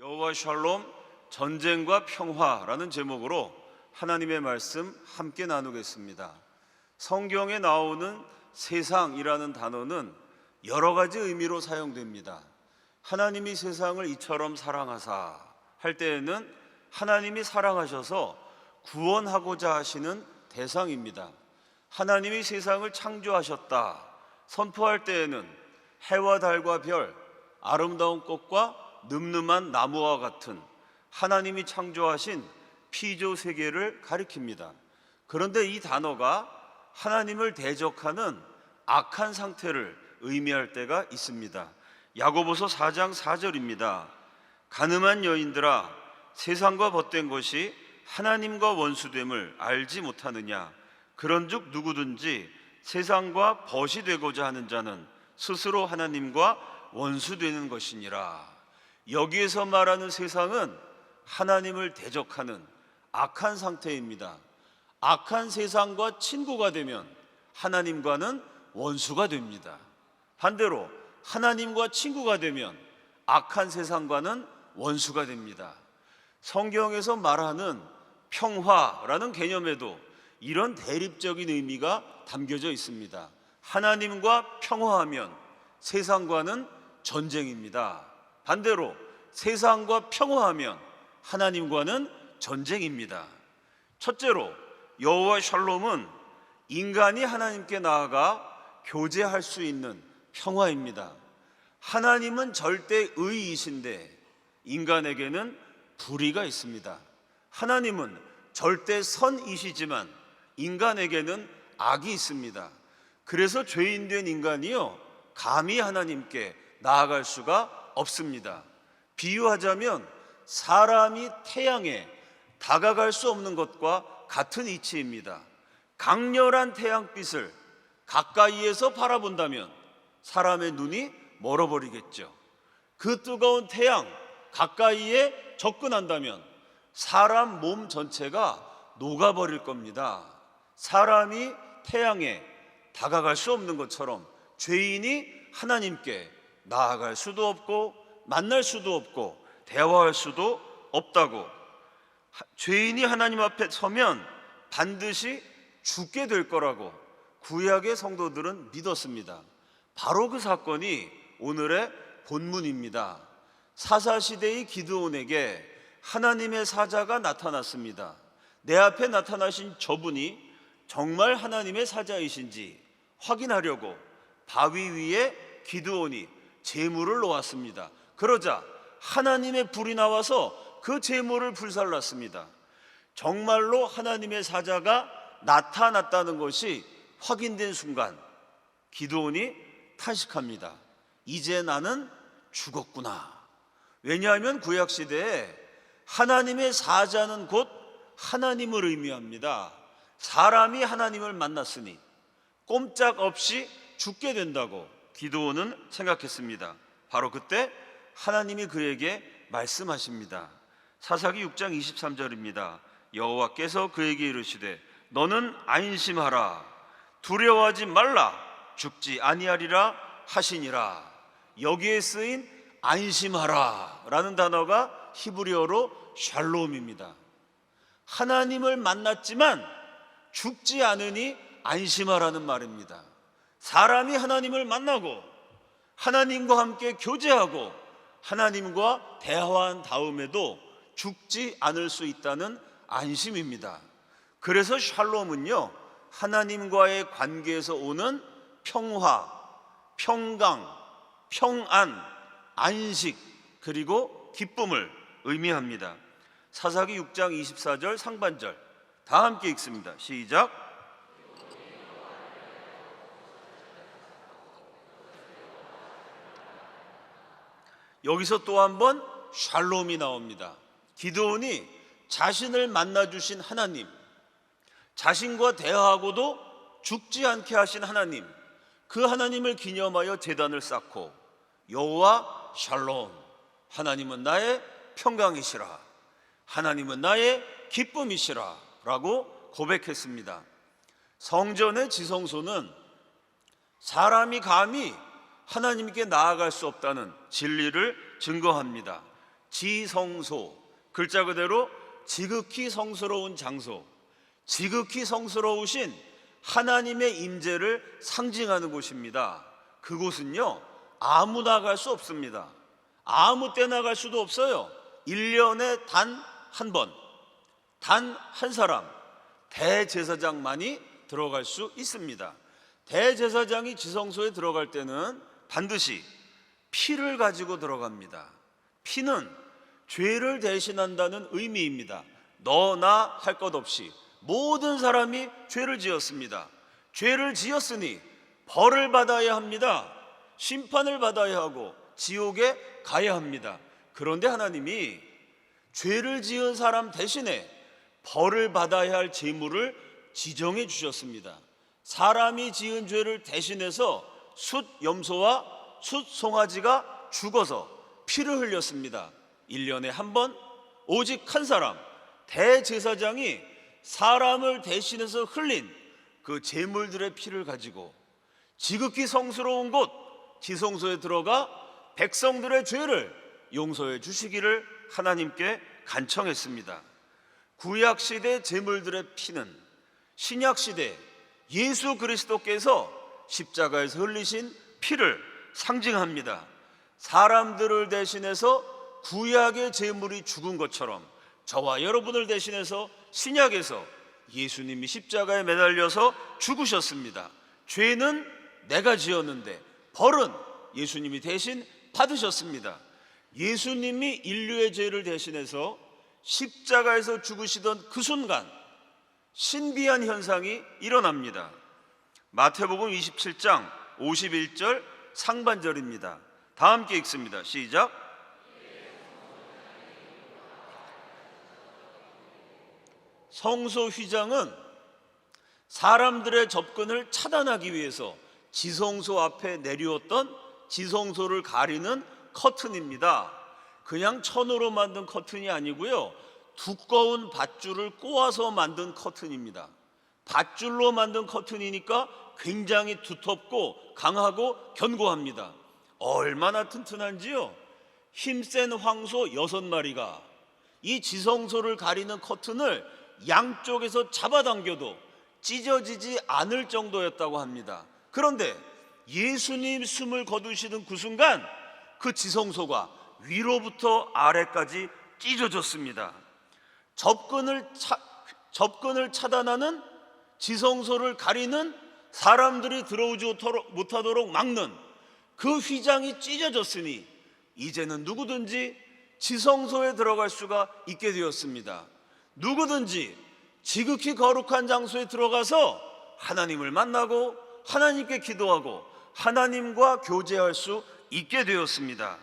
여호와 샬롬 전쟁과 평화라는 제목으로 하나님의 말씀 함께 나누겠습니다. 성경에 나오는 세상이라는 단어는 여러 가지 의미로 사용됩니다. 하나님이 세상을 이처럼 사랑하사 할 때에는 하나님이 사랑하셔서 구원하고자 하시는 대상입니다. 하나님이 세상을 창조하셨다 선포할 때에는 해와 달과 별, 아름다운 꽃과 늠름한 나무와 같은 하나님이 창조하신 피조 세계를 가리킵니다. 그런데 이 단어가 하나님을 대적하는 악한 상태를 의미할 때가 있습니다. 야고보서 4장 4절입니다. 가늠한 여인들아, 세상과 벗된 것이 하나님과 원수됨을 알지 못하느냐? 그런즉 누구든지 세상과 벗이 되고자 하는 자는 스스로 하나님과 원수되는 것이니라. 여기에서 말하는 세상은 하나님을 대적하는 악한 상태입니다. 악한 세상과 친구가 되면 하나님과는 원수가 됩니다. 반대로 하나님과 친구가 되면 악한 세상과는 원수가 됩니다. 성경에서 말하는 평화라는 개념에도 이런 대립적인 의미가 담겨져 있습니다. 하나님과 평화하면 세상과는 전쟁입니다. 반대로 세상과 평화하면 하나님과는 전쟁입니다. 첫째로 여호와 샬롬은 인간이 하나님께 나아가 교제할 수 있는 평화입니다. 하나님은 절대 의이신데 인간에게는 불의가 있습니다. 하나님은 절대 선이시지만 인간에게는 악이 있습니다. 그래서 죄인된 인간이요 감히 하나님께 나아갈 수가 없습니다. 비유하자면 사람이 태양에 다가갈 수 없는 것과 같은 이치입니다. 강렬한 태양빛을 가까이에서 바라본다면 사람의 눈이 멀어버리겠죠. 그 뜨거운 태양 가까이에 접근한다면 사람 몸 전체가 녹아버릴 겁니다. 사람이 태양에 다가갈 수 없는 것처럼 죄인이 하나님께 나아갈 수도 없고 만날 수도 없고 대화할 수도 없다고. 죄인이 하나님 앞에 서면 반드시 죽게 될 거라고 구약의 성도들은 믿었습니다. 바로 그 사건이 오늘의 본문입니다. 사사시대의 기드온에게 하나님의 사자가 나타났습니다. 내 앞에 나타나신 저분이 정말 하나님의 사자이신지 확인하려고 바위 위에 기드온이 제물을 놓았습니다. 그러자 하나님의 불이 나와서 그 제물을 불살랐습니다. 정말로 하나님의 사자가 나타났다는 것이 확인된 순간 기드온이 탄식합니다. 이제 나는 죽었구나. 왜냐하면 구약시대에 하나님의 사자는 곧 하나님을 의미합니다. 사람이 하나님을 만났으니 꼼짝없이 죽게 된다고 기드온은 생각했습니다. 바로 그때 하나님이 그에게 말씀하십니다. 사사기 6장 23절입니다. 여호와께서 그에게 이르시되 너는 안심하라, 두려워하지 말라, 죽지 아니하리라 하시니라. 여기에 쓰인 안심하라 라는 단어가 히브리어로 샬롬입니다. 하나님을 만났지만 죽지 않으니 안심하라는 말입니다. 사람이 하나님을 만나고 하나님과 함께 교제하고 하나님과 대화한 다음에도 죽지 않을 수 있다는 안심입니다. 그래서 샬롬은요 하나님과의 관계에서 오는 평화, 평강, 평안, 안식 그리고 기쁨을 의미합니다. 사사기 6장 24절 상반절 다 함께 읽습니다. 시작. 여기서 또 한 번 샬롬이 나옵니다. 기드온이 자신을 만나주신 하나님, 자신과 대화하고도 죽지 않게 하신 하나님, 그 하나님을 기념하여 제단을 쌓고 여호와 샬롬, 하나님은 나의 평강이시라, 하나님은 나의 기쁨이시라 라고 고백했습니다. 성전의 지성소는 사람이 감히 하나님께 나아갈 수 없다는 진리를 증거합니다. 지성소, 글자 그대로 지극히 성스러운 장소, 지극히 성스러우신 하나님의 임재를 상징하는 곳입니다. 그곳은요, 아무나 갈 수 없습니다. 아무 때나 갈 수도 없어요. 1년에 단 한 번, 단 한 사람, 대제사장만이 들어갈 수 있습니다. 대제사장이 지성소에 들어갈 때는 반드시 피를 가지고 들어갑니다. 피는 죄를 대신한다는 의미입니다. 너나 할 것 없이 모든 사람이 죄를 지었습니다. 죄를 지었으니 벌을 받아야 합니다. 심판을 받아야 하고 지옥에 가야 합니다. 그런데 하나님이 죄를 지은 사람 대신에 벌을 받아야 할 제물을 지정해 주셨습니다. 사람이 지은 죄를 대신해서 숫 염소와 숫 송아지가 죽어서 피를 흘렸습니다. 1년에 한 번 오직 한 사람, 대제사장이 사람을 대신해서 흘린 그 제물들의 피를 가지고 지극히 성스러운 곳 지성소에 들어가 백성들의 죄를 용서해 주시기를 하나님께 간청했습니다. 구약시대 제물들의 피는 신약시대 예수 그리스도께서 십자가에서 흘리신 피를 상징합니다. 사람들을 대신해서 구약의 제물이 죽은 것처럼 저와 여러분을 대신해서 신약에서 예수님이 십자가에 매달려서 죽으셨습니다. 죄는 내가 지었는데 벌은 예수님이 대신 받으셨습니다. 예수님이 인류의 죄를 대신해서 십자가에서 죽으시던 그 순간 신비한 현상이 일어납니다. 마태복음 27장 51절 상반절입니다. 다 함께 읽습니다. 시작. 성소 휘장은 사람들의 접근을 차단하기 위해서 지성소 앞에 내리웠던 지성소를 가리는 커튼입니다. 그냥 천으로 만든 커튼이 아니고요, 두꺼운 밧줄을 꼬아서 만든 커튼입니다. 밧줄로 만든 커튼이니까 굉장히 두텁고 강하고 견고합니다. 얼마나 튼튼한지요. 힘센 황소 6마리가 이 지성소를 가리는 커튼을 양쪽에서 잡아당겨도 찢어지지 않을 정도였다고 합니다. 그런데 예수님 숨을 거두시는 그 순간 그 지성소가 위로부터 아래까지 찢어졌습니다. 접근을 차단하는 지성소를 가리는 사람들이 들어오지 못하도록 막는 그 휘장이 찢어졌으니 이제는 누구든지 지성소에 들어갈 수가 있게 되었습니다. 누구든지 지극히 거룩한 장소에 들어가서 하나님을 만나고 하나님께 기도하고 하나님과 교제할 수 있게 되었습니다.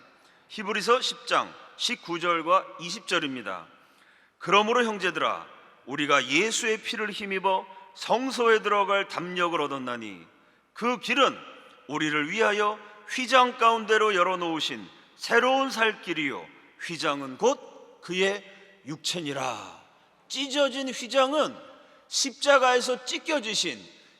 히브리서 10장 19절과 20절입니다. 그러므로 형제들아, 우리가 예수의 피를 힘입어 성소에 들어갈 담력을 얻었나니 그 길은 우리를 위하여 휘장 가운데로 열어놓으신 새로운 살 길이요 휘장은 곧 그의 육체니라. 찢어진 휘장은 십자가에서 찢겨지신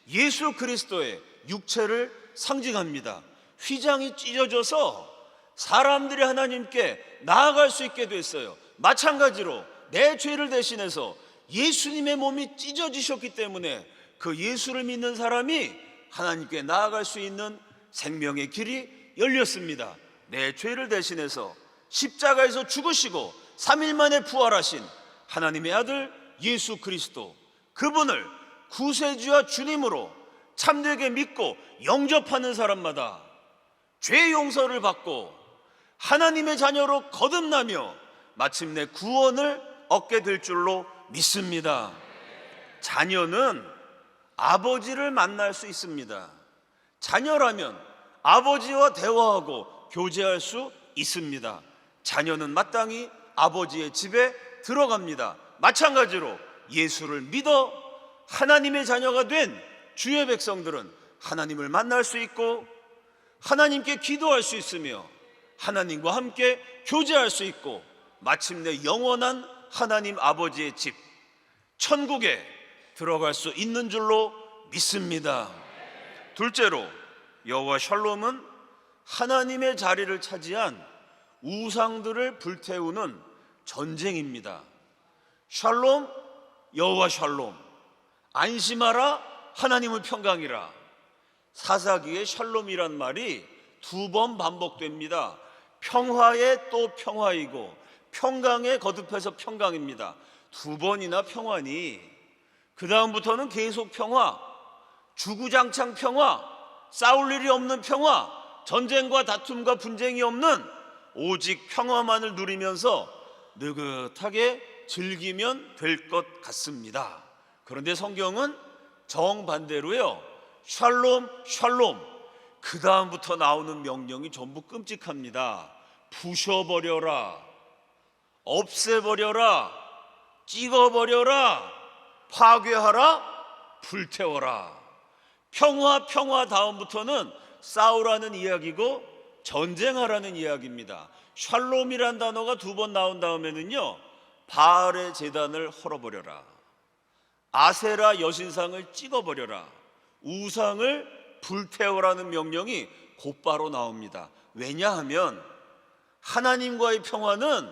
예수 그리스도의 육체를 상징합니다. 휘장이 찢어져서 사람들이 하나님께 나아갈 수 있게 됐어요. 마찬가지로 내 죄를 대신해서 예수님의 몸이 찢어지셨기 때문에 그 예수를 믿는 사람이 하나님께 나아갈 수 있는 생명의 길이 열렸습니다. 내 죄를 대신해서 십자가에서 죽으시고 3일 만에 부활하신 하나님의 아들 예수 그리스도, 그분을 구세주와 주님으로 참되게 믿고 영접하는 사람마다 죄 용서를 받고 하나님의 자녀로 거듭나며 마침내 구원을 얻게 될 줄로 믿습니다. 자녀는 아버지를 만날 수 있습니다. 자녀라면 아버지와 대화하고 교제할 수 있습니다. 자녀는 마땅히 아버지의 집에 들어갑니다. 마찬가지로 예수를 믿어 하나님의 자녀가 된 주의 백성들은 하나님을 만날 수 있고 하나님께 기도할 수 있으며 하나님과 함께 교제할 수 있고 마침내 영원한 하나님 아버지의 집 천국에 들어갈 수 있는 줄로 믿습니다. 둘째로 여호와 샬롬은 하나님의 자리를 차지한 우상들을 불태우는 전쟁입니다. 샬롬, 여호와 샬롬. 안심하라, 하나님은 평강이라. 사사기에 샬롬이란 말이 2번 반복됩니다. 평화에 또 평화이고 평강에 거듭해서 평강입니다. 2번이나 평화니 그 다음부터는 계속 평화, 주구장창 평화, 싸울 일이 없는 평화, 전쟁과 다툼과 분쟁이 없는 오직 평화만을 누리면서 느긋하게 즐기면 될 것 같습니다. 그런데 성경은 정반대로요, 샬롬 샬롬, 그 다음부터 나오는 명령이 전부 끔찍합니다. 부셔버려라, 없애버려라, 찍어버려라, 파괴하라, 불태워라. 평화 평화 다음부터는 싸우라는 이야기고 전쟁하라는 이야기입니다. 샬롬이란 단어가 2번 나온 다음에는요, 바알의 제단을 헐어버려라, 아세라 여신상을 찍어버려라, 우상을 불태워라는 명령이 곧바로 나옵니다. 왜냐하면 하나님과의 평화는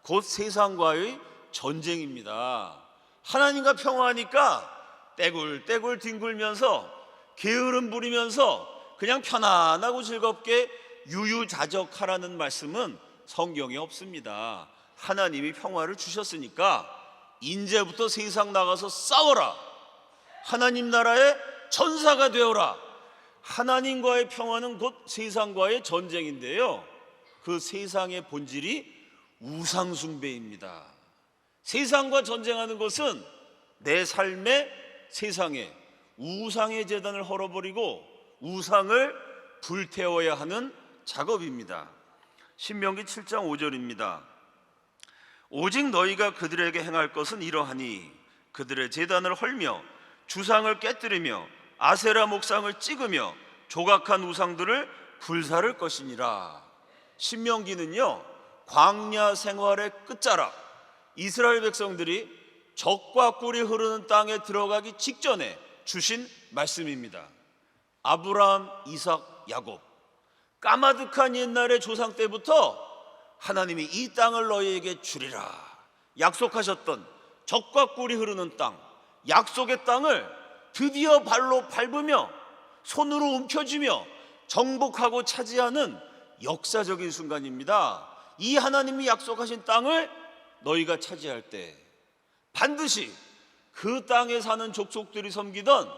곧 세상과의 전쟁입니다. 하나님과 평화하니까 떼굴떼굴 뒹굴면서 게으름 부리면서 그냥 편안하고 즐겁게 유유자적하라는 말씀은 성경에 없습니다. 하나님이 평화를 주셨으니까 이제부터 세상 나가서 싸워라, 하나님 나라의 전사가 되어라. 하나님과의 평화는 곧 세상과의 전쟁인데요, 그 세상의 본질이 우상숭배입니다. 세상과 전쟁하는 것은 내 삶의 세상에 우상의 제단을 헐어버리고 우상을 불태워야 하는 작업입니다. 신명기 7장 5절입니다. 오직 너희가 그들에게 행할 것은 이러하니 그들의 제단을 헐며 주상을 깨뜨리며 아세라 목상을 찍으며 조각한 우상들을 불사를 것이니라. 신명기는요, 광야 생활의 끝자락, 이스라엘 백성들이 적과 꿀이 흐르는 땅에 들어가기 직전에 주신 말씀입니다. 아브라함, 이삭, 야곱, 까마득한 옛날의 조상 때부터 하나님이 이 땅을 너희에게 주리라 약속하셨던 적과 꿀이 흐르는 땅, 약속의 땅을 드디어 발로 밟으며 손으로 움켜쥐며 정복하고 차지하는 역사적인 순간입니다. 이 하나님이 약속하신 땅을 너희가 차지할 때 반드시 그 땅에 사는 족속들이 섬기던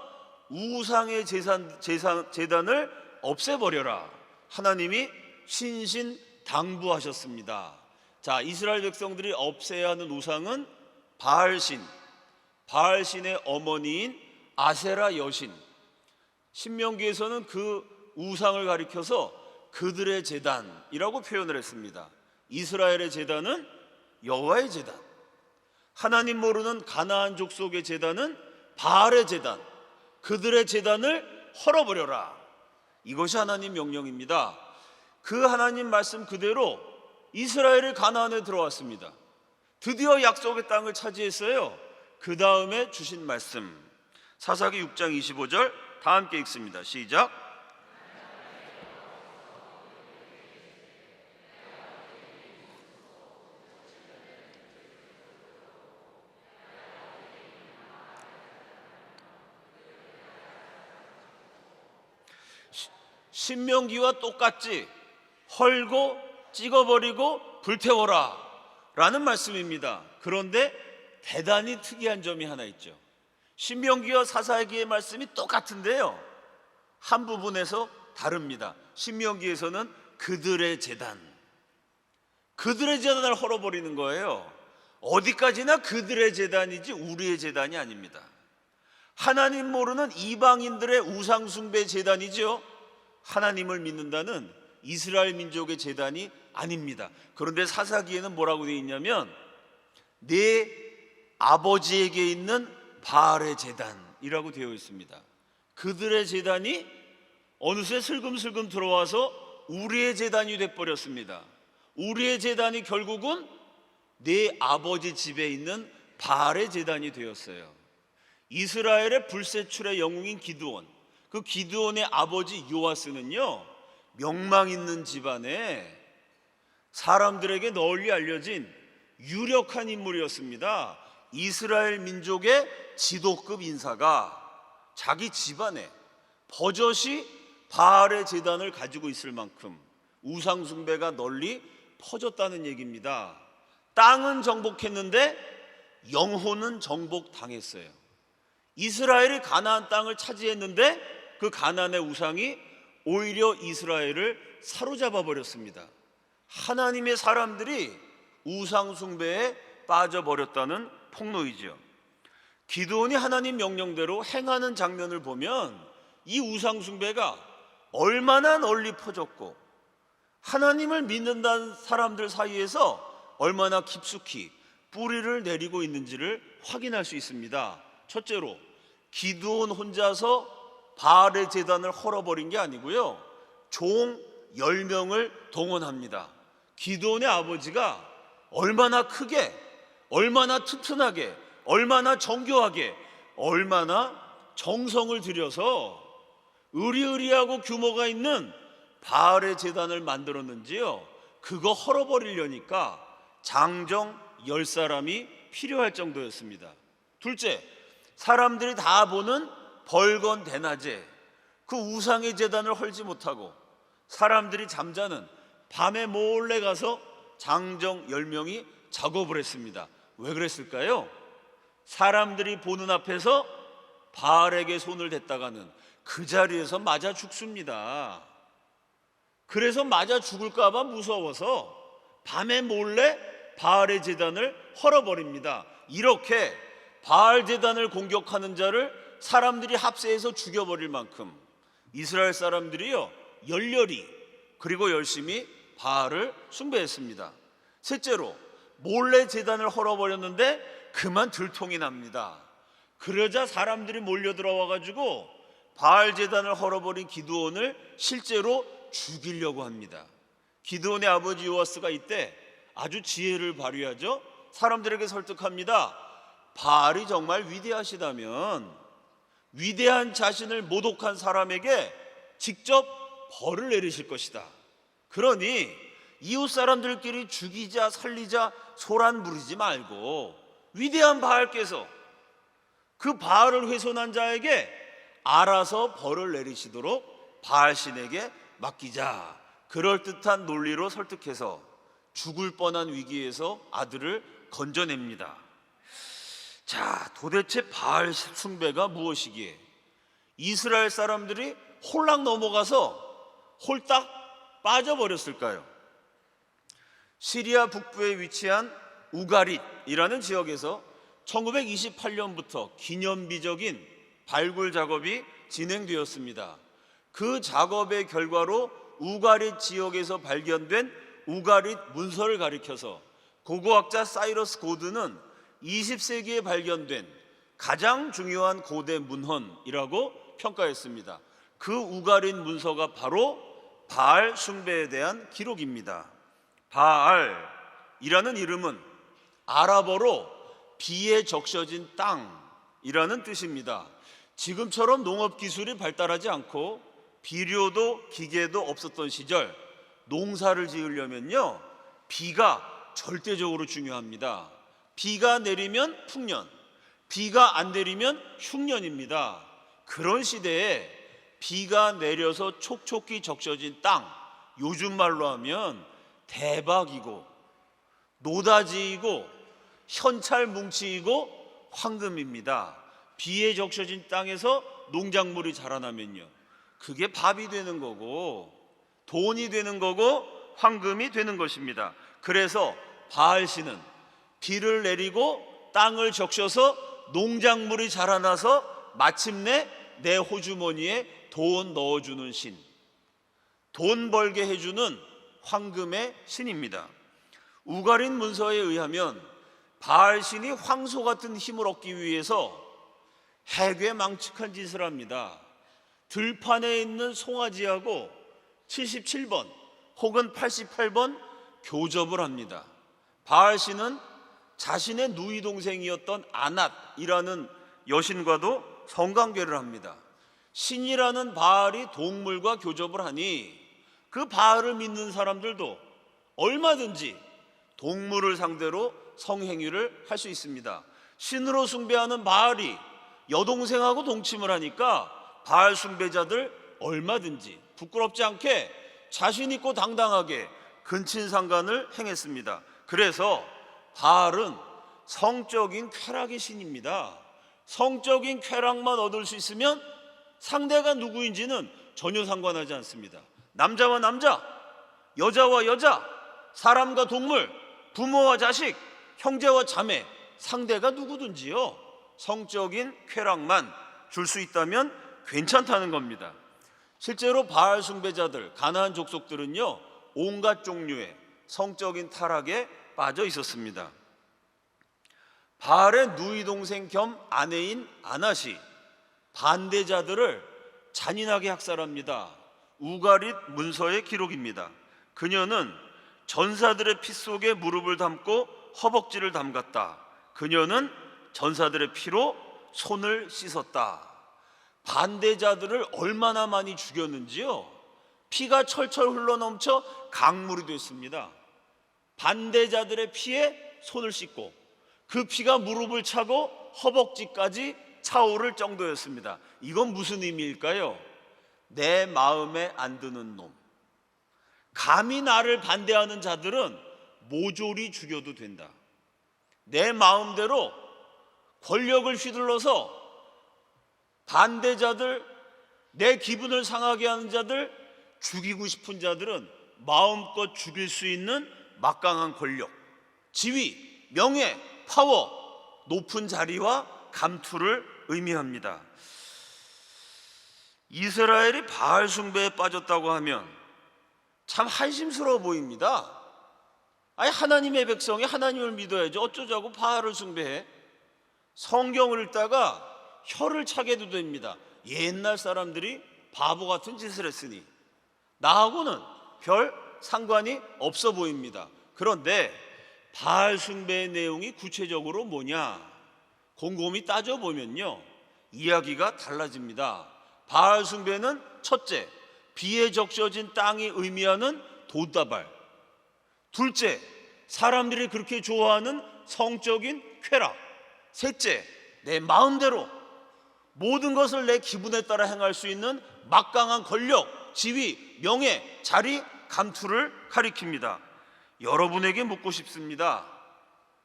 우상의 제단을 없애버려라, 하나님이 신신당부하셨습니다. 자, 이스라엘 백성들이 없애야 하는 우상은 바알신, 바알신의 어머니인 아세라 여신. 신명기에서는 그 우상을 가리켜서 그들의 제단이라고 표현을 했습니다. 이스라엘의 제단은 여호와의 제단, 하나님 모르는 가나안 족속의 제단은 바알의 제단, 그들의 제단을 헐어버려라. 이것이 하나님 명령입니다. 그 하나님 말씀 그대로 이스라엘이 가나안에 들어왔습니다. 드디어 약속의 땅을 차지했어요. 그 다음에 주신 말씀, 사사기 6장 25절 다 함께 읽습니다. 시작. 신명기와 똑같이 헐고 찍어버리고 불태워라 라는 말씀입니다. 그런데 대단히 특이한 점이 하나 있죠. 신명기와 사사기의 말씀이 똑같은데요, 한 부분에서 다릅니다. 신명기에서는 그들의 제단, 그들의 제단을 헐어버리는 거예요. 어디까지나 그들의 제단이지 우리의 제단이 아닙니다. 하나님 모르는 이방인들의 우상숭배 제단이죠. 하나님을 믿는다는 이스라엘 민족의 제단이 아닙니다. 그런데 사사기에는 뭐라고 되어 있냐면 내 아버지에게 있는 바알의 제단이라고 되어 있습니다. 그들의 제단이 어느새 슬금슬금 들어와서 우리의 제단이 돼버렸습니다. 우리의 제단이 결국은 내 아버지 집에 있는 바알의 제단이 되었어요. 이스라엘의 불세출의 영웅인 기드온, 그 기드온의 아버지 요아스는요, 명망 있는 집안에 사람들에게 널리 알려진 유력한 인물이었습니다. 이스라엘 민족의 지도급 인사가 자기 집안에 버젓이 바알의 제단을 가지고 있을 만큼 우상 숭배가 널리 퍼졌다는 얘기입니다. 땅은 정복했는데 영혼은 정복당했어요. 이스라엘이 가나안 땅을 차지했는데 그 가나안의 우상이 오히려 이스라엘을 사로잡아 버렸습니다. 하나님의 사람들이 우상 숭배에 빠져버렸다는 폭로이죠. 기드온이 하나님 명령대로 행하는 장면을 보면 이 우상 숭배가 얼마나 널리 퍼졌고 하나님을 믿는다는 사람들 사이에서 얼마나 깊숙이 뿌리를 내리고 있는지를 확인할 수 있습니다. 첫째로, 기드온 혼자서 바알의 제단을 헐어버린 게 아니고요, 종 10명을 동원합니다. 기드온의 아버지가 얼마나 크게, 얼마나 튼튼하게, 얼마나 정교하게, 얼마나 정성을 들여서 으리으리하고 규모가 있는 바알의 제단을 만들었는지요, 그거 헐어버리려니까 장정 10사람이 필요할 정도였습니다. 둘째, 사람들이 다 보는 벌건 대낮에 그 우상의 제단을 헐지 못하고 사람들이 잠자는 밤에 몰래 가서 장정 10명이 작업을 했습니다. 왜 그랬을까요? 사람들이 보는 앞에서 바알에게 손을 댔다가는 그 자리에서 맞아 죽습니다. 그래서 맞아 죽을까 봐 무서워서 밤에 몰래 바알의 제단을 헐어버립니다. 이렇게 바알 제단을 공격하는 자를 사람들이 합세해서 죽여버릴 만큼 이스라엘 사람들이요, 열렬히 그리고 열심히 바알을 숭배했습니다. 셋째로, 몰래 제단을 헐어버렸는데 그만 들통이 납니다. 그러자 사람들이 몰려 들어와 가지고 바알 제단을 헐어버린 기드온을 실제로 죽이려고 합니다. 기드온의 아버지 요아스가 이때 아주 지혜를 발휘하죠. 사람들에게 설득합니다. 바알이 정말 위대하시다면 위대한 자신을 모독한 사람에게 직접 벌을 내리실 것이다. 그러니 이웃 사람들끼리 죽이자 살리자 소란 부리지 말고 위대한 바알께서 그 바알을 훼손한 자에게 알아서 벌을 내리시도록 바알 신에게 맡기자. 그럴듯한 논리로 설득해서 죽을 뻔한 위기에서 아들을 건져냅니다. 자, 도대체 바알 숭배가 무엇이기에 이스라엘 사람들이 홀랑 넘어가서 홀딱 빠져버렸을까요? 시리아 북부에 위치한 우가릿이라는 지역에서 1928년부터 기념비적인 발굴 작업이 진행되었습니다. 그 작업의 결과로 우가릿 지역에서 발견된 우가릿 문서를 가리켜서 고고학자 사이러스 고드는 20세기에 발견된 가장 중요한 고대 문헌이라고 평가했습니다. 그 우가릿 문서가 바로 바알 숭배에 대한 기록입니다. 바알이라는 이름은 아랍어로 비에 적셔진 땅이라는 뜻입니다. 지금처럼 농업기술이 발달하지 않고 비료도 기계도 없었던 시절 농사를 지으려면요, 비가 절대적으로 중요합니다. 비가 내리면 풍년, 비가 안 내리면 흉년입니다. 그런 시대에 비가 내려서 촉촉히 적셔진 땅, 요즘 말로 하면 대박이고 노다지이고 현찰뭉치이고 황금입니다. 비에 적셔진 땅에서 농작물이 자라나면요, 그게 밥이 되는 거고 돈이 되는 거고 황금이 되는 것입니다. 그래서 바알신은 비를 내리고 땅을 적셔서 농작물이 자라나서 마침내 내 호주머니에 돈 넣어주는 신, 돈 벌게 해주는 황금의 신입니다. 우가린 문서에 의하면 바알신이 황소 같은 힘을 얻기 위해서 해괴망측한 짓을 합니다. 들판에 있는 송아지하고 77번 혹은 88번 교접을 합니다. 바알신은 자신의 누이 동생이었던 아낫이라는 여신과도 성관계를 합니다. 신이라는 바알이 동물과 교접을 하니 그 바알을 믿는 사람들도 얼마든지 동물을 상대로 성행위를 할 수 있습니다. 신으로 숭배하는 바알이 여동생하고 동침을 하니까 바알 숭배자들 얼마든지 부끄럽지 않게 자신 있고 당당하게 근친상간을 행했습니다. 그래서 바알은 성적인 쾌락의 신입니다. 성적인 쾌락만 얻을 수 있으면 상대가 누구인지는 전혀 상관하지 않습니다. 남자와 남자, 여자와 여자, 사람과 동물, 부모와 자식, 형제와 자매, 상대가 누구든지요, 성적인 쾌락만 줄 수 있다면 괜찮다는 겁니다. 실제로 바알 숭배자들, 가나안 족속들은요, 온갖 종류의 성적인 타락에 빠져 있었습니다. 바알의 누이 동생 겸 아내인 아낫이 반대자들을 잔인하게 학살합니다. 우가릿 문서의 기록입니다. 그녀는 전사들의 피 속에 무릎을 담고 허벅지를 담갔다. 그녀는 전사들의 피로 손을 씻었다. 반대자들을 얼마나 많이 죽였는지요, 피가 철철 흘러넘쳐 강물이 됐습니다. 반대자들의 피에 손을 씻고 그 피가 무릎을 차고 허벅지까지 차오를 정도였습니다. 이건 무슨 의미일까요? 내 마음에 안 드는 놈, 감히 나를 반대하는 자들은 모조리 죽여도 된다. 내 마음대로 권력을 휘둘러서 반대자들, 내 기분을 상하게 하는 자들, 죽이고 싶은 자들은 마음껏 죽일 수 있는 막강한 권력, 지위, 명예, 파워, 높은 자리와 감투를 의미합니다. 이스라엘이 바알 숭배에 빠졌다고 하면 참 한심스러워 보입니다. 아니, 하나님의 백성이 하나님을 믿어야지 어쩌자고 바알을 숭배해? 성경을 읽다가 혀를 차게도 됩니다. 옛날 사람들이 바보 같은 짓을 했으니 나하고는 별 상관이 없어 보입니다. 그런데 바알 숭배의 내용이 구체적으로 뭐냐, 곰곰이 따져보면요, 이야기가 달라집니다. 바알 숭배는 첫째, 비에 적셔진 땅이 의미하는 돈다발. 둘째, 사람들이 그렇게 좋아하는 성적인 쾌락. 셋째, 내 마음대로 모든 것을 내 기분에 따라 행할 수 있는 막강한 권력, 지위, 명예, 자리, 감투를 가리킵니다. 여러분에게 묻고 싶습니다.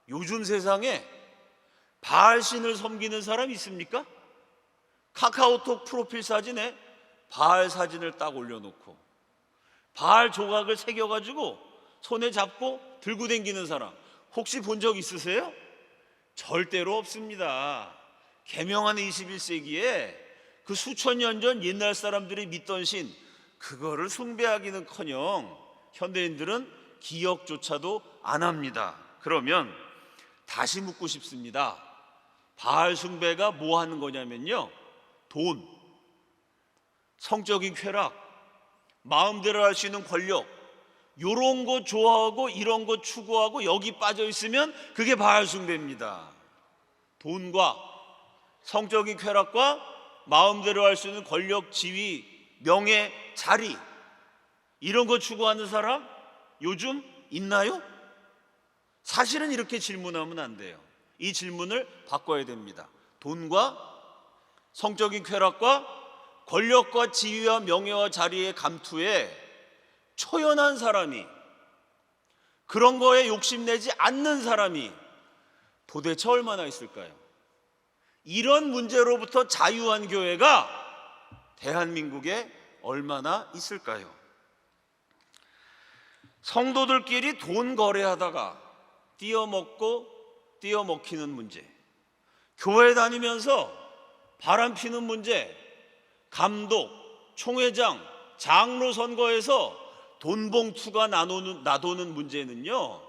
요즘 세상에 바알 신을 섬기는 사람 있습니까? 카카오톡 프로필 사진에 바알 사진을 딱 올려놓고 바알 조각을 새겨가지고 손에 잡고 들고 다니는 사람 혹시 본 적 있으세요? 절대로 없습니다. 개명하는 21세기에 그 수천 년 전 옛날 사람들이 믿던 신, 그거를 숭배하기는커녕 현대인들은 기억조차도 안 합니다. 그러면 다시 묻고 싶습니다. 바알 숭배가 뭐 하는 거냐면요, 돈, 성적인 쾌락, 마음대로 할 수 있는 권력, 요런 거 좋아하고 이런 거 추구하고 여기 빠져 있으면 그게 바알 숭배입니다. 돈과 성적인 쾌락과 마음대로 할 수 있는 권력, 지위, 명예, 자리, 이런 거 추구하는 사람 요즘 있나요? 사실은 이렇게 질문하면 안 돼요. 이 질문을 바꿔야 됩니다. 돈과 성적인 쾌락과 권력과 지위와 명예와 자리의 감투에 초연한 사람이, 그런 거에 욕심내지 않는 사람이 도대체 얼마나 있을까요? 이런 문제로부터 자유한 교회가 대한민국에 얼마나 있을까요? 성도들끼리 돈 거래하다가 띄어먹고 띄어먹히는 문제, 교회 다니면서 바람피는 문제, 감독, 총회장, 장로 선거에서 돈봉투가 나도는 문제는요,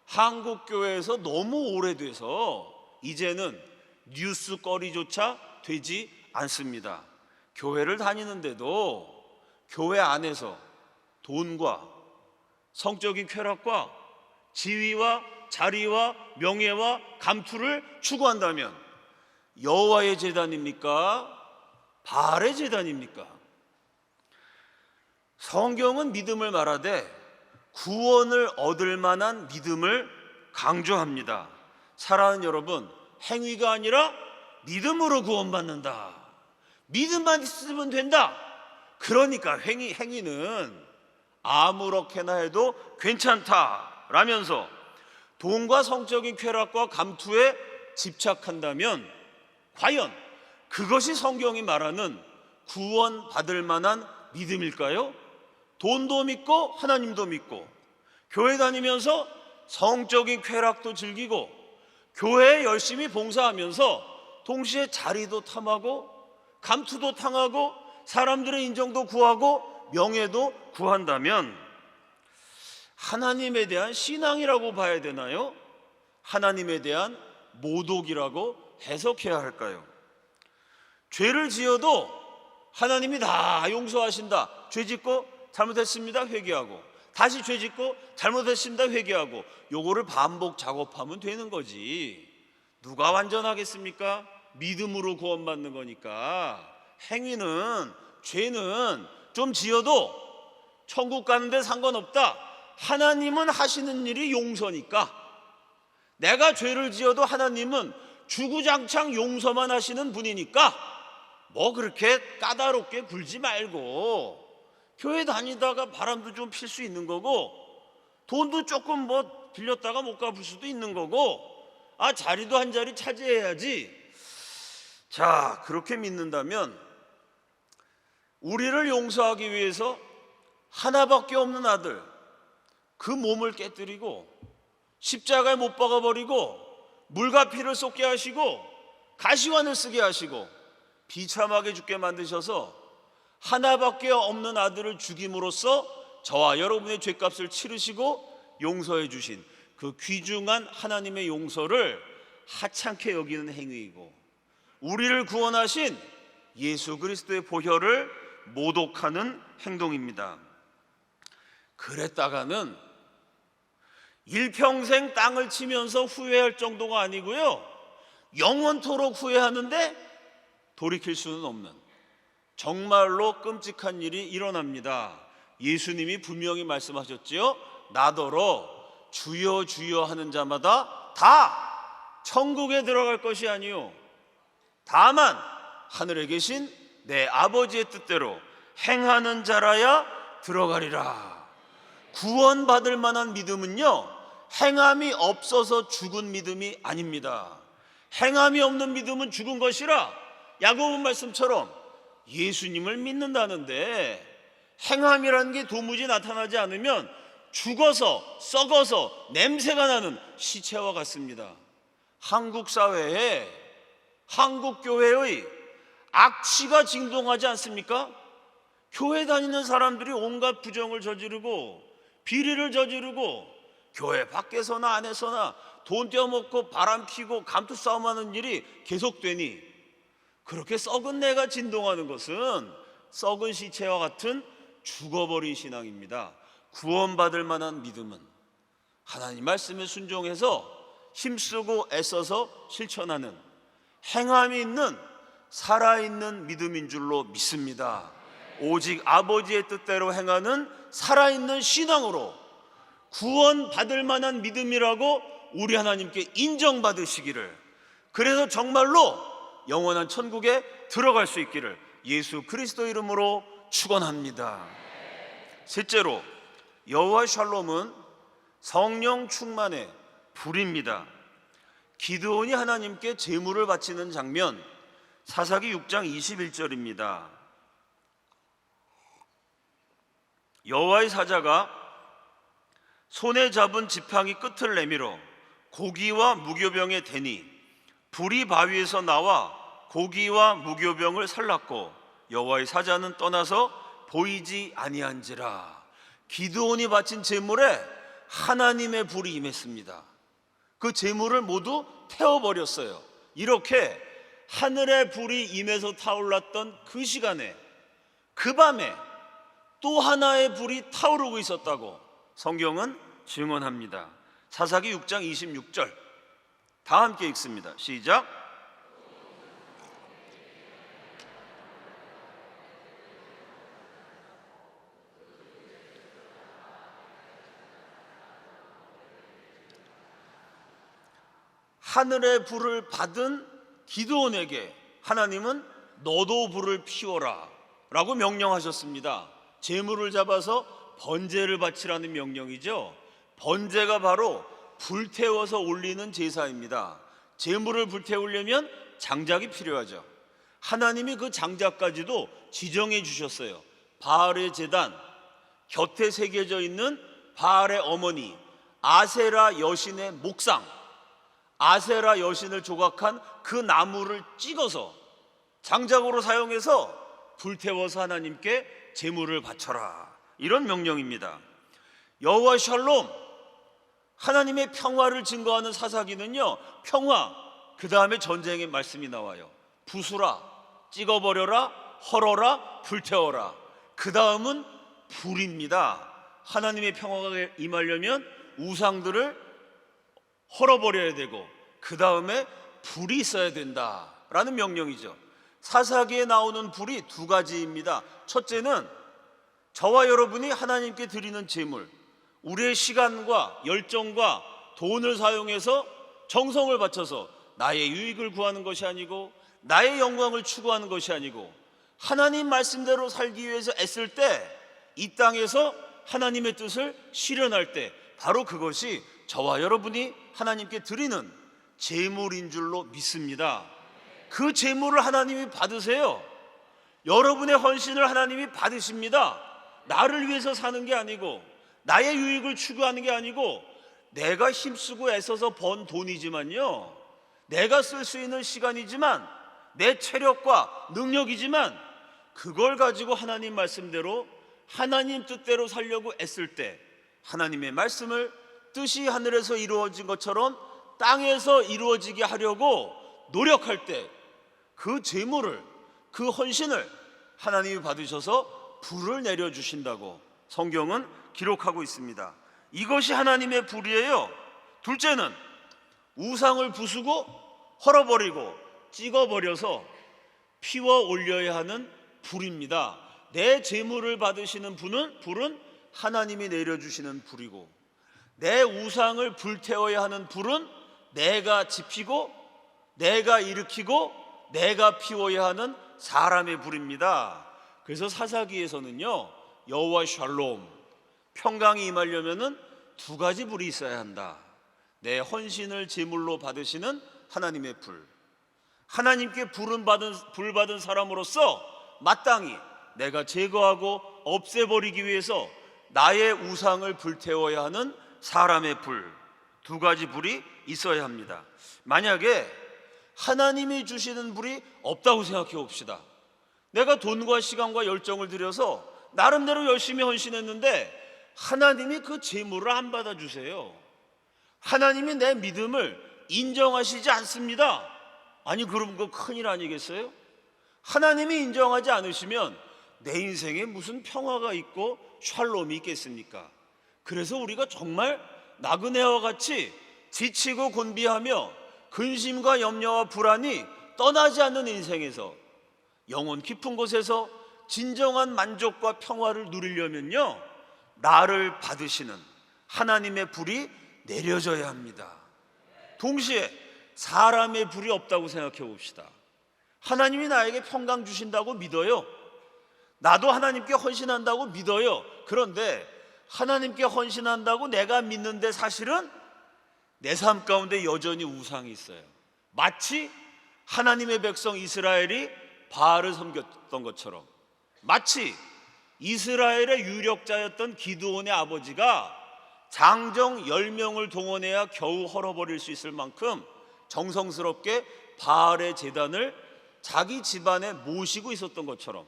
한국교회에서 너무 오래돼서 이제는 뉴스거리조차 되지 않습니다. 교회를 다니는데도 교회 안에서 돈과 성적인 쾌락과 지위와 자리와 명예와 감투를 추구한다면 여호와의 제단입니까? 바알의 제단입니까? 성경은 믿음을 말하되 구원을 얻을 만한 믿음을 강조합니다. 사랑하는 여러분, 행위가 아니라 믿음으로 구원받는다. 믿음만 있으면 된다. 그러니까 행위는 아무렇게나 해도 괜찮다라면서 돈과 성적인 쾌락과 감투에 집착한다면 과연 그것이 성경이 말하는 구원받을 만한 믿음일까요? 돈도 믿고 하나님도 믿고 교회 다니면서 성적인 쾌락도 즐기고 교회에 열심히 봉사하면서 동시에 자리도 탐하고 감투도 탕하고 사람들의 인정도 구하고 명예도 구한다면 하나님에 대한 신앙이라고 봐야 되나요? 하나님에 대한 모독이라고 해석해야 할까요? 죄를 지어도 하나님이 다 용서하신다. 죄 짓고 잘못했습니다. 회개하고 다시 죄 짓고 잘못했습니다. 회개하고 요거를 반복 작업하면 되는 거지. 누가 완전하겠습니까? 믿음으로 구원받는 거니까. 행위는 죄는 좀 지어도 천국 가는데 상관없다. 하나님은 하시는 일이 용서니까. 내가 죄를 지어도 하나님은 주구장창 용서만 하시는 분이니까 뭐 그렇게 까다롭게 굴지 말고 교회 다니다가 바람도 좀 필 수 있는 거고 돈도 조금 뭐 빌렸다가 못 갚을 수도 있는 거고 자리도 한 자리 차지해야지. 자, 그렇게 믿는다면 우리를 용서하기 위해서 하나밖에 없는 아들 그 몸을 깨뜨리고 십자가에 못 박아버리고 물과 피를 쏟게 하시고 가시관을 쓰게 하시고 비참하게 죽게 만드셔서 하나밖에 없는 아들을 죽임으로써 저와 여러분의 죄값을 치르시고 용서해 주신 그 귀중한 하나님의 용서를 하찮게 여기는 행위이고 우리를 구원하신 예수 그리스도의 보혈을 모독하는 행동입니다. 그랬다가는 일평생 땅을 치면서 후회할 정도가 아니고요, 영원토록 후회하는데 돌이킬 수는 없는 정말로 끔찍한 일이 일어납니다. 예수님이 분명히 말씀하셨지요. 나더러 주여 주여 하는 자마다 다 천국에 들어갈 것이 아니요 다만 하늘에 계신 내 아버지의 뜻대로 행하는 자라야 들어가리라. 구원받을 만한 믿음은요, 행함이 없어서 죽은 믿음이 아닙니다. 행함이 없는 믿음은 죽은 것이라 야고보 말씀처럼 예수님을 믿는다는데 행함이라는 게 도무지 나타나지 않으면 죽어서 썩어서 냄새가 나는 시체와 같습니다. 한국 사회에 한국 교회의 악취가 진동하지 않습니까? 교회 다니는 사람들이 온갖 부정을 저지르고 비리를 저지르고 교회 밖에서나 안에서나 돈 떼어먹고 바람 피고 감투 싸움하는 일이 계속되니 그렇게 썩은 내가 진동하는 것은 썩은 시체와 같은 죽어버린 신앙입니다. 구원받을 만한 믿음은 하나님 말씀에 순종해서 힘쓰고 애써서 실천하는 행함이 있는 살아있는 믿음인 줄로 믿습니다. 오직 아버지의 뜻대로 행하는 살아있는 신앙으로 구원받을 만한 믿음이라고 우리 하나님께 인정받으시기를, 그래서 정말로 영원한 천국에 들어갈 수 있기를 예수 그리스도 이름으로 축원합니다. 셋째로, 여호와 샬롬은 성령 충만의 불입니다. 기드온이 하나님께 제물을 바치는 장면, 사사기 6장 21절입니다. 여호와의 사자가 손에 잡은 지팡이 끝을 내밀어 고기와 무교병에 대니 불이 바위에서 나와 고기와 무교병을 살랐고 여호와의 사자는 떠나서 보이지 아니한지라. 기드온이 바친 제물에 하나님의 불이 임했습니다. 그 제물을 모두 태워버렸어요. 이렇게 하늘의 불이 임해서 타올랐던 그 시간에, 그 밤에 또 하나의 불이 타오르고 있었다고 성경은 증언합니다. 사사기 6장 26절 다 함께 읽습니다. 시작. 하늘의 불을 받은 기드온에게 하나님은 너도 불을 피워라 라고 명령하셨습니다. 제물을 잡아서 번제를 바치라는 명령이죠. 번제가 바로 불태워서 올리는 제사입니다. 제물을 불태우려면 장작이 필요하죠. 하나님이 그 장작까지도 지정해 주셨어요. 바알의 제단 곁에 새겨져 있는 바알의 어머니 아세라 여신의 목상, 아세라 여신을 조각한 그 나무를 찍어서 장작으로 사용해서 불태워서 하나님께 제물을 바쳐라, 이런 명령입니다. 여호와 샬롬, 하나님의 평화를 증거하는 사사기는요, 평화, 그 다음에 전쟁의 말씀이 나와요. 부수라, 찍어버려라, 헐어라, 불태워라. 그 다음은 불입니다. 하나님의 평화가 임하려면 우상들을 헐어버려야 되고 그 다음에 불이 있어야 된다라는 명령이죠. 사사기에 나오는 불이 두 가지입니다. 첫째는 저와 여러분이 하나님께 드리는 제물, 우리의 시간과 열정과 돈을 사용해서 정성을 바쳐서 나의 유익을 구하는 것이 아니고 나의 영광을 추구하는 것이 아니고 하나님 말씀대로 살기 위해서 애쓸 때, 이 땅에서 하나님의 뜻을 실현할 때 바로 그것이 저와 여러분이 하나님께 드리는 제물인 줄로 믿습니다. 그 제물을 하나님이 받으세요. 여러분의 헌신을 하나님이 받으십니다. 나를 위해서 사는 게 아니고 나의 유익을 추구하는 게 아니고 내가 힘쓰고 애써서 번 돈이지만요, 내가 쓸 수 있는 시간이지만 내 체력과 능력이지만 그걸 가지고 하나님 말씀대로 하나님 뜻대로 살려고 애쓸 때 하나님의 말씀을 뜻이 하늘에서 이루어진 것처럼 땅에서 이루어지게 하려고 노력할 때 그 제물을, 그 헌신을 하나님이 받으셔서 불을 내려주신다고 성경은 기록하고 있습니다. 이것이 하나님의 불이에요. 둘째는 우상을 부수고 헐어버리고 찍어버려서 피워 올려야 하는 불입니다. 내 제물을 받으시는 불은 하나님이 내려주시는 불이고, 내 우상을 불태워야 하는 불은 내가 지피고 내가 일으키고 내가 피워야 하는 사람의 불입니다. 그래서 사사기에서는요, 여호와 샬롬, 평강이 임하려면은 두 가지 불이 있어야 한다. 내 헌신을 제물로 받으시는 하나님의 불, 하나님께 불 받은 사람으로서 마땅히 내가 제거하고 없애버리기 위해서 나의 우상을 불태워야 하는 사람의 불, 두 가지 불이 있어야 합니다. 만약에 하나님이 주시는 불이 없다고 생각해 봅시다. 내가 돈과 시간과 열정을 들여서 나름대로 열심히 헌신했는데 하나님이 그 제물을 안 받아주세요. 하나님이 내 믿음을 인정하시지 않습니다. 아니, 그럼 그거 큰일 아니겠어요? 하나님이 인정하지 않으시면 내 인생에 무슨 평화가 있고 샬롬이 있겠습니까? 그래서 우리가 정말 나그네와 같이 지치고 곤비하며 근심과 염려와 불안이 떠나지 않는 인생에서 영혼 깊은 곳에서 진정한 만족과 평화를 누리려면요, 나를 받으시는 하나님의 불이 내려져야 합니다. 동시에 사람의 불이 없다고 생각해 봅시다. 하나님이 나에게 평강 주신다고 믿어요. 나도 하나님께 헌신한다고 믿어요. 그런데 하나님께 헌신한다고 내가 믿는데 사실은 내 삶 가운데 여전히 우상이 있어요. 마치 하나님의 백성 이스라엘이 바알을 섬겼던 것처럼, 마치 이스라엘의 유력자였던 기드온의 아버지가 장정 10명을 동원해야 겨우 헐어버릴 수 있을 만큼 정성스럽게 바알의 제단을 자기 집안에 모시고 있었던 것처럼,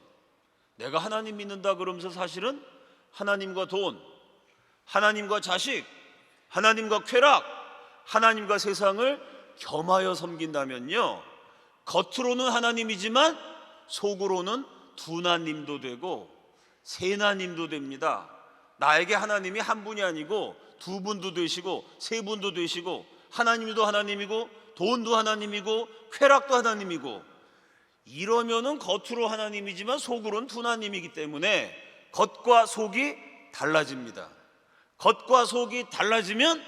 내가 하나님 믿는다 그러면서 사실은 하나님과 돈, 하나님과 자식, 하나님과 쾌락, 하나님과 세상을 겸하여 섬긴다면요, 겉으로는 하나님이지만 속으로는 두나님도 되고 세나님도 됩니다. 나에게 하나님이 한 분이 아니고 두 분도 되시고 세 분도 되시고, 하나님도 하나님이고 돈도 하나님이고 쾌락도 하나님이고, 이러면은 겉으로 하나님이지만 속으로는 두나님이기 때문에 겉과 속이 달라집니다. 겉과 속이 달라지면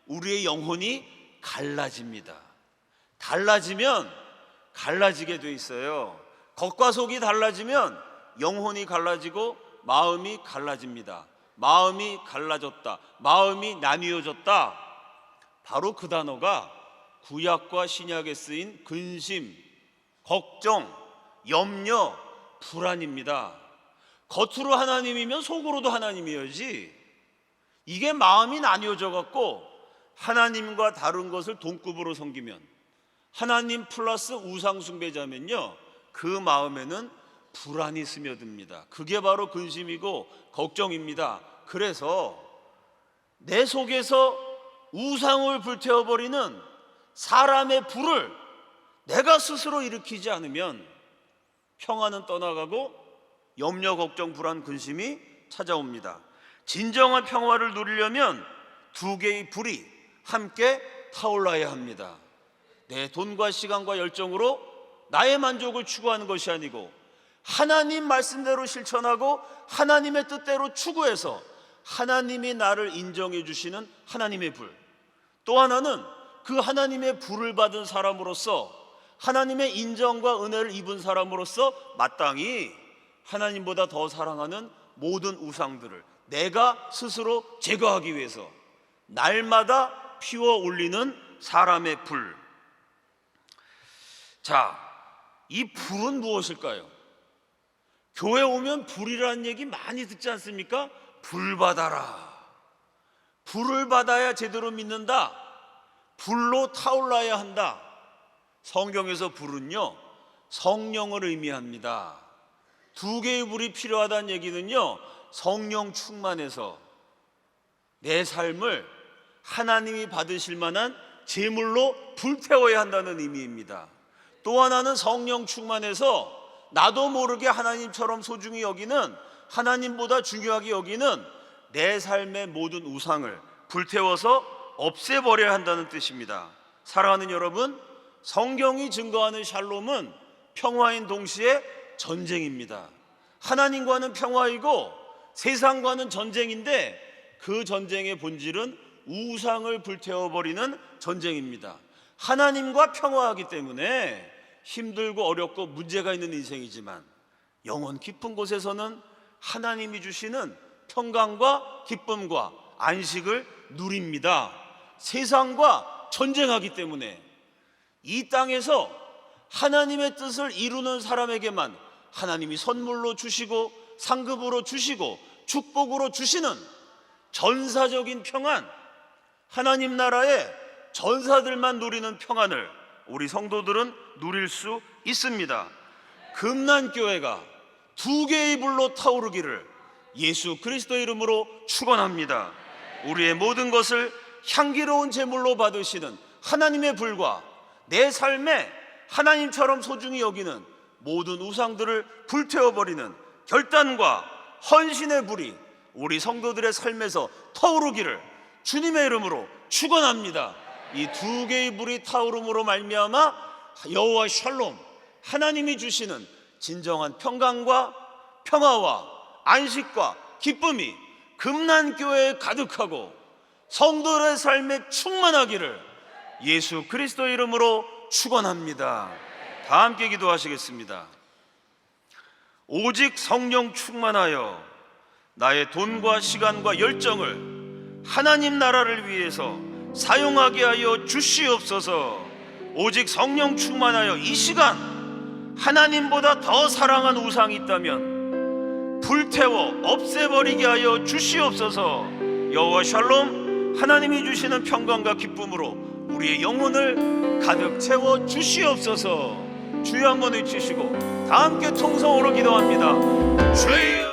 우리의 영혼이 갈라집니다. 달라지면 갈라지게 돼 있어요. 겉과 속이 달라지면 영혼이 갈라지고 마음이 갈라집니다. 마음이 갈라졌다, 마음이 나뉘어졌다. 바로 그 단어가 구약과 신약에 쓰인 근심, 걱정, 염려, 불안입니다. 겉으로 하나님이면 속으로도 하나님이어야지. 이게 마음이 나뉘어져 갖고 하나님과 다른 것을 동급으로 섬기면, 하나님 플러스 우상 숭배자면요, 그 마음에는 불안이 스며듭니다. 그게 바로 근심이고 걱정입니다. 그래서 내 속에서 우상을 불태워버리는 사람의 불을 내가 스스로 일으키지 않으면 평안은 떠나가고 염려, 걱정, 불안, 근심이 찾아옵니다. 진정한 평화를 누리려면 두 개의 불이 함께 타올라야 합니다. 내 돈과 시간과 열정으로 나의 만족을 추구하는 것이 아니고 하나님 말씀대로 실천하고 하나님의 뜻대로 추구해서 하나님이 나를 인정해 주시는 하나님의 불, 또 하나는 그 하나님의 불을 받은 사람으로서, 하나님의 인정과 은혜를 입은 사람으로서 마땅히 하나님보다 더 사랑하는 모든 우상들을 내가 스스로 제거하기 위해서 날마다 피워 올리는 사람의 불. 자, 이 불은 무엇일까요? 교회 오면 불이라는 얘기 많이 듣지 않습니까? 불 받아라. 불을 받아야 제대로 믿는다. 불로 타올라야 한다. 성경에서 불은요, 성령을 의미합니다. 두 개의 불이 필요하다는 얘기는요, 성령 충만해서 내 삶을 하나님이 받으실 만한 제물로 불태워야 한다는 의미입니다. 또 하나는 성령 충만해서 나도 모르게 하나님처럼 소중히 여기는, 하나님보다 중요하게 여기는 내 삶의 모든 우상을 불태워서 없애버려야 한다는 뜻입니다. 사랑하는 여러분, 성경이 증거하는 샬롬은 평화인 동시에 전쟁입니다. 하나님과는 평화이고 세상과는 전쟁인데, 그 전쟁의 본질은 우상을 불태워버리는 전쟁입니다. 하나님과 평화하기 때문에 힘들고 어렵고 문제가 있는 인생이지만 영원 깊은 곳에서는 하나님이 주시는 평강과 기쁨과 안식을 누립니다. 세상과 전쟁하기 때문에 이 땅에서 하나님의 뜻을 이루는 사람에게만 하나님이 선물로 주시고 상급으로 주시고 축복으로 주시는 전사적인 평안, 하나님 나라의 전사들만 누리는 평안을 우리 성도들은 누릴 수 있습니다. 금난교회가 두 개의 불로 타오르기를 예수 그리스도의 이름으로 축원합니다. 우리의 모든 것을 향기로운 제물로 받으시는 하나님의 불과 내 삶에 하나님처럼 소중히 여기는 모든 우상들을 불태워버리는 결단과 헌신의 불이 우리 성도들의 삶에서 타오르기를 주님의 이름으로 축원합니다. 이 두 개의 불이 타오름으로 말미암아 여호와 샬롬, 하나님이 주시는 진정한 평강과 평화와 안식과 기쁨이 금난교회에 가득하고 성도들의 삶에 충만하기를 예수 그리스도의 이름으로 축원합니다. 다 함께 기도하시겠습니다. 오직 성령 충만하여 나의 돈과 시간과 열정을 하나님 나라를 위해서 사용하게 하여 주시옵소서. 오직 성령 충만하여 이 시간 하나님보다 더 사랑한 우상이 있다면 불태워 없애버리게 하여 주시옵소서. 여호와 샬롬, 하나님이 주시는 평강과 기쁨으로 우리의 영혼을 가득 채워 주시옵소서. 주여 한번 외치시고 다 함께 통성으로 기도합니다. 주여